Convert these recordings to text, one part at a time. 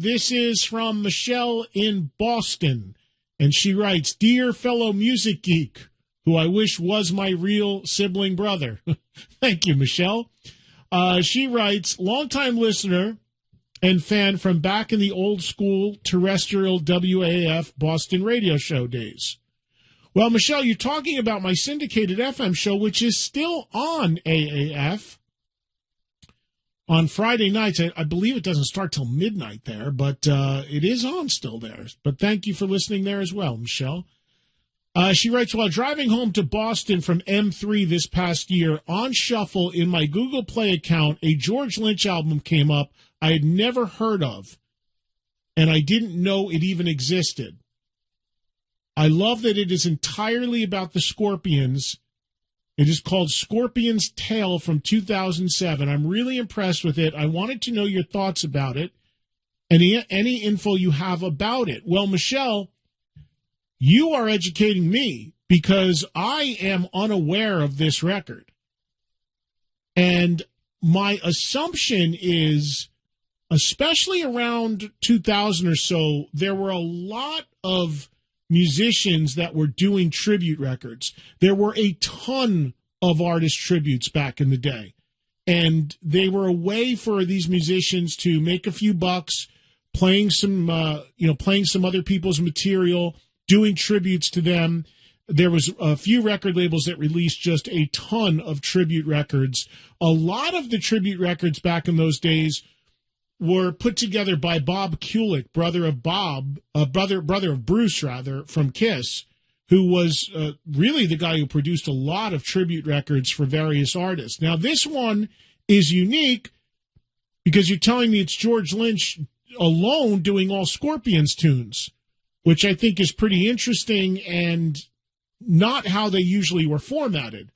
This is from Michelle in Boston. And she writes, "Dear fellow music geek, who I wish was my real sibling brother." Thank you, Michelle. She writes, "Longtime listener and fan from back in the old school terrestrial WAF Boston radio show days." Well, Michelle, you're talking about my syndicated FM show, which is still on AAF on Friday nights. I believe it doesn't start till midnight there, but it is on still there. But thank you for listening there as well, Michelle. She writes, "While driving home to Boston from M3 this past year, on shuffle in my Google Play account, a George Lynch album came up I had never heard of, and I didn't know it even existed. I love that it is entirely about the Scorpions. It is called Scorpion's Tale from 2007. I'm really impressed with it. I wanted to know your thoughts about it. Any info you have about it." Well, Michelle, you are educating me because I am unaware of this record. And my assumption is, especially around 2000 or so, there were a lot of musicians that were doing tribute records. There were a ton of artist tributes back in the day. And they were a way for these musicians to make a few bucks, playing some other people's material, doing tributes to them. There was a few record labels that released just a ton of tribute records. A lot of the tribute records back in those days were put together by Bob Kulick, brother of Bruce, from Kiss, who was really the guy who produced a lot of tribute records for various artists. Now, this one is unique because you're telling me it's George Lynch alone doing all Scorpions tunes, which I think is pretty interesting and not how they usually were formatted.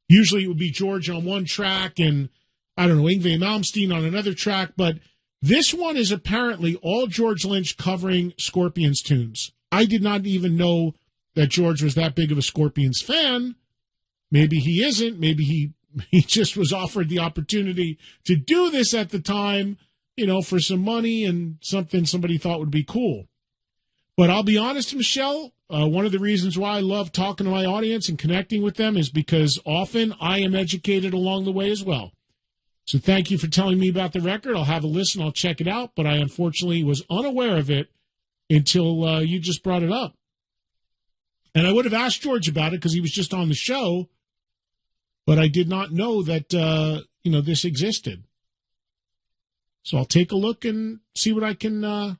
Usually it would be George on one track and, I don't know, Yngwie Malmsteen on another track, but this one is apparently all George Lynch covering Scorpions tunes. I did not even know that George was that big of a Scorpions fan. Maybe he isn't. Maybe he just was offered the opportunity to do this at the time, for some money and something somebody thought would be cool. But I'll be honest, Michelle, one of the reasons why I love talking to my audience and connecting with them is because often I am educated along the way as well. So thank you for telling me about the record. I'll have a listen. I'll check it out. But I unfortunately was unaware of it until you just brought it up. And I would have asked George about it because he was just on the show. But I did not know that, this existed. So I'll take a look and see what I can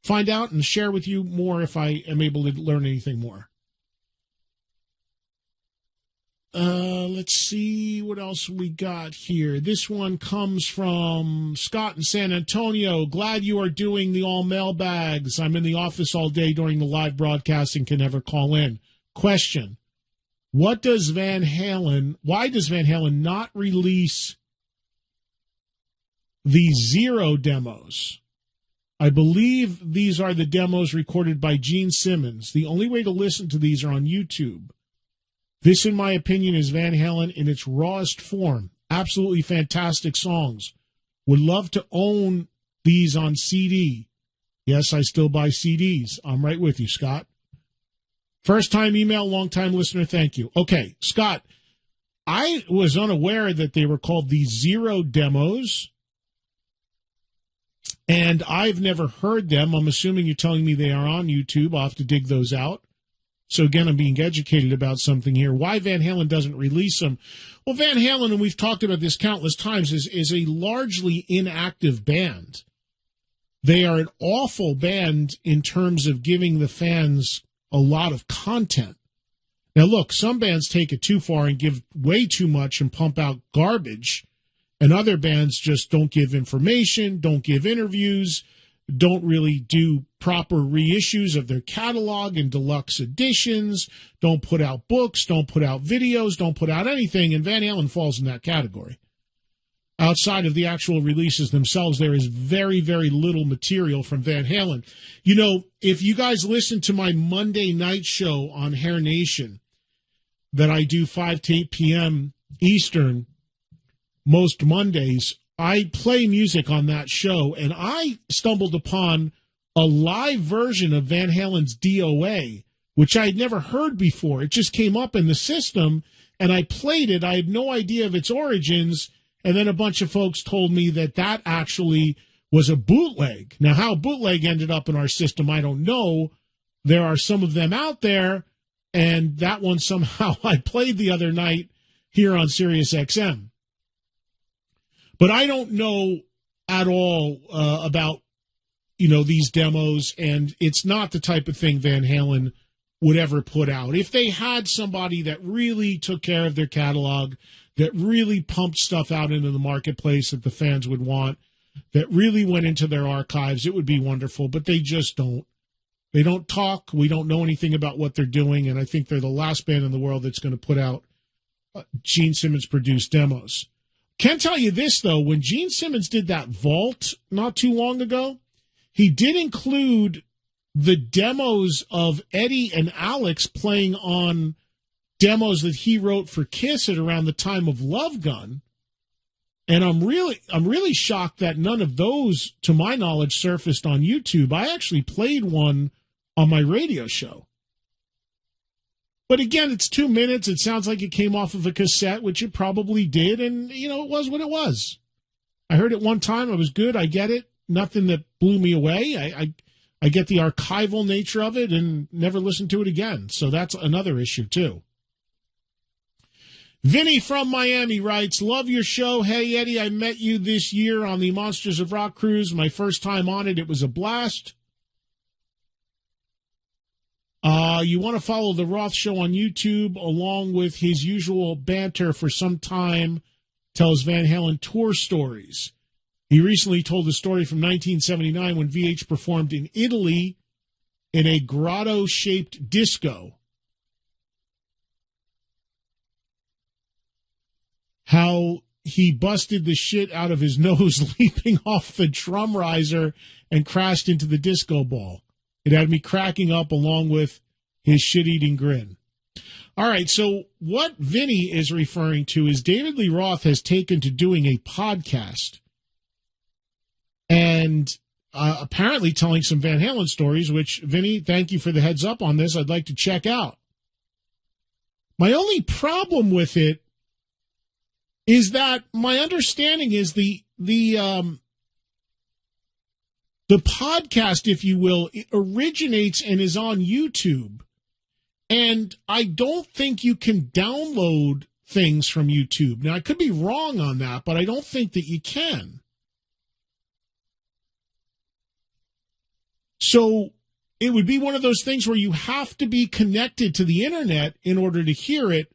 find out and share with you more if I am able to learn anything more. Let's see what else we got here. This one comes from Scott in San Antonio. "Glad you are doing the all mailbags. I'm in the office all day during the live broadcast and can never call in. Question: why does Van Halen not release the Zero demos? I believe these are the demos recorded by Gene Simmons. The only way to listen to these are on YouTube. This, in my opinion, is Van Halen in its rawest form. Absolutely fantastic songs. Would love to own these on CD. Yes, I still buy CDs. I'm right with you, Scott. First-time email, long-time listener, thank you. Okay, Scott, I was unaware that they were called the Zero demos, and I've never heard them. I'm assuming you're telling me they are on YouTube. I'll have to dig those out. So, again, I'm being educated about something here. Why Van Halen doesn't release them? Well, Van Halen, and we've talked about this countless times, is a largely inactive band. They are an awful band in terms of giving the fans a lot of content. Now, look, some bands take it too far and give way too much and pump out garbage, and other bands just don't give information, don't give interviews, don't really do proper reissues of their catalog and deluxe editions, don't put out books, don't put out videos, don't put out anything, and Van Halen falls in that category. Outside of the actual releases themselves, there is very, very little material from Van Halen. If you guys listen to my Monday night show on Hair Nation that I do 5 to 8 p.m. Eastern most Mondays, I play music on that show, and I stumbled upon a live version of Van Halen's DOA, which I had never heard before. It just came up in the system, and I played it. I had no idea of its origins, and then a bunch of folks told me that that actually was a bootleg. Now, how a bootleg ended up in our system, I don't know. There are some of them out there, and that one somehow I played the other night here on Sirius XM. But I don't know at all about, these demos, and it's not the type of thing Van Halen would ever put out. If they had somebody that really took care of their catalog, that really pumped stuff out into the marketplace that the fans would want, that really went into their archives, it would be wonderful, but they just don't. They don't talk. We don't know anything about what they're doing, and I think they're the last band in the world that's going to put out Gene Simmons-produced demos. Can tell you this, though. When Gene Simmons did that Vault not too long ago, he did include the demos of Eddie and Alex playing on demos that he wrote for Kiss at around the time of Love Gun. And I'm really shocked that none of those, to my knowledge, surfaced on YouTube. I actually played one on my radio show. But again, it's 2 minutes. It sounds like it came off of a cassette, which it probably did. And, it was what it was. I heard it one time. I was good. I get it. Nothing that blew me away. I get the archival nature of it and never listened to it again. So that's another issue, too. Vinny from Miami writes, love your show. Hey, Eddie, I met you this year on the Monsters of Rock cruise. My first time on it. It was a blast. You want to follow the Roth Show on YouTube along with his usual banter for some time, tells Van Halen tour stories. He recently told a story from 1979 when VH performed in Italy in a grotto-shaped disco. How he busted the shit out of his nose leaping off the drum riser and crashed into the disco ball. It had me cracking up along with his shit-eating grin. All right, so what Vinny is referring to is David Lee Roth has taken to doing a podcast and apparently telling some Van Halen stories, which, Vinny, thank you for the heads up on this. I'd like to check out. My only problem with it is that my understanding is the podcast, if you will, it originates and is on YouTube. And I don't think you can download things from YouTube. Now, I could be wrong on that, but I don't think that you can. So it would be one of those things where you have to be connected to the internet in order to hear it.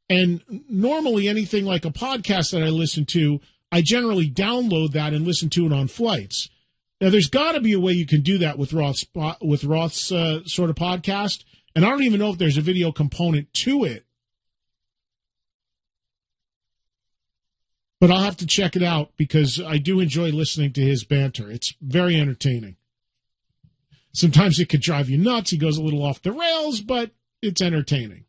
And normally anything like a podcast that I listen to, I generally download that and listen to it on flights. Now, there's got to be a way you can do that with Roth's sort of podcast. And I don't even know if there's a video component to it. But I'll have to check it out because I do enjoy listening to his banter. It's very entertaining. Sometimes it could drive you nuts. He goes a little off the rails, but it's entertaining.